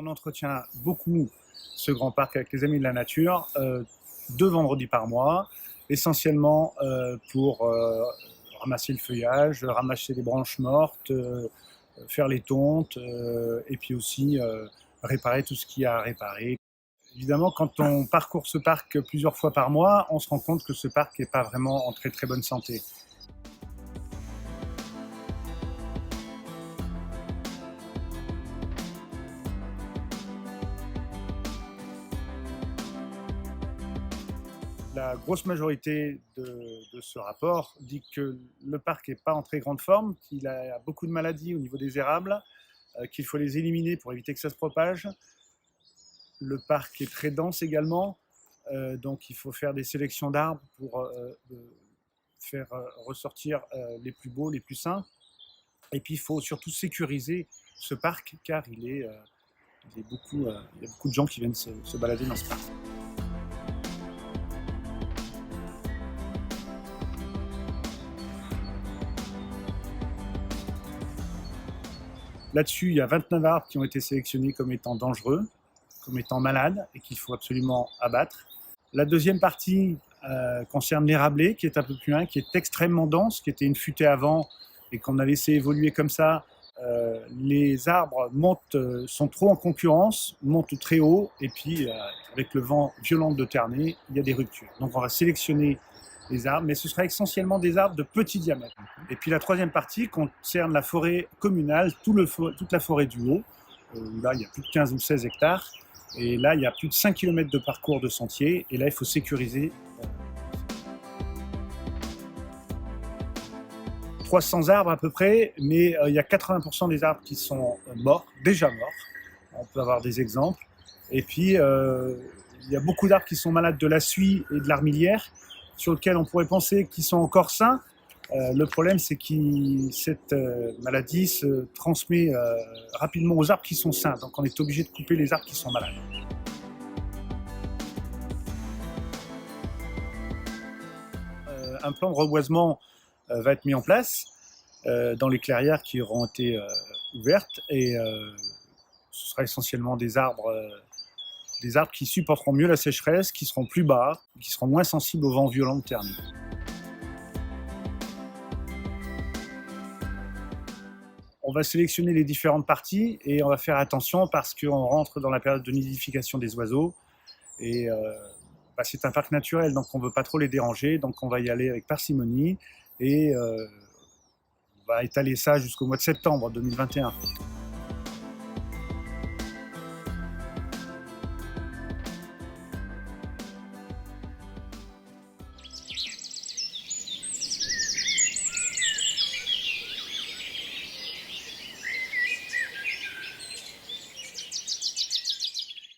On entretient beaucoup ce grand parc avec les Amis de la Nature, 2 vendredis par mois, essentiellement pour ramasser le feuillage, ramasser les branches mortes, faire les tontes et puis aussi réparer tout ce qu'il y a à réparer. Évidemment, quand on parcourt ce parc plusieurs fois par mois, on se rend compte que ce parc n'est pas vraiment en très très bonne santé. La grosse majorité de ce rapport dit que le parc n'est pas en très grande forme, qu'il a beaucoup de maladies au niveau des érables, qu'il faut les éliminer pour éviter que ça se propage. Le parc est très dense également, donc il faut faire des sélections d'arbres pour faire ressortir les plus beaux, les plus sains. Et puis il faut surtout sécuriser ce parc car il y a beaucoup de gens qui viennent se balader dans ce parc. Là-dessus, il y a 29 arbres qui ont été sélectionnés comme étant dangereux, comme étant malades et qu'il faut absolument abattre. La deuxième partie concerne l'érablé, qui est un peu plus loin, qui est extrêmement dense, qui était une futée avant et qu'on a laissé évoluer comme ça. Les arbres sont trop en concurrence, montent très haut et puis avec le vent violent de Ternay, il y a des ruptures. Donc on va sélectionner les arbres, mais ce sera essentiellement des arbres de petit diamètre. Et puis la troisième partie concerne la forêt communale, toute la forêt du Haut, où là il y a plus de 15 ou 16 hectares, et là il y a plus de 5 km de parcours de sentiers, et là il faut sécuriser 300 arbres à peu près, mais il y a 80% des arbres qui sont morts, déjà morts, on peut avoir des exemples, et puis il y a beaucoup d'arbres qui sont malades de la suie et de l'armilière, sur lesquels on pourrait penser qu'ils sont encore sains. Le problème, c'est que cette maladie se transmet rapidement aux arbres qui sont sains. Donc on est obligé de couper les arbres qui sont malades. Un plan de reboisement va être mis en place dans les clairières qui auront été ouvertes. Et ce sera essentiellement des arbres qui supporteront mieux la sécheresse, qui seront plus bas, qui seront moins sensibles au vent violent de Ternay. On va sélectionner les différentes parties et on va faire attention parce qu'on rentre dans la période de nidification des oiseaux. Et c'est un parc naturel, donc on ne veut pas trop les déranger, donc on va y aller avec parcimonie et on va étaler ça jusqu'au mois de septembre 2021.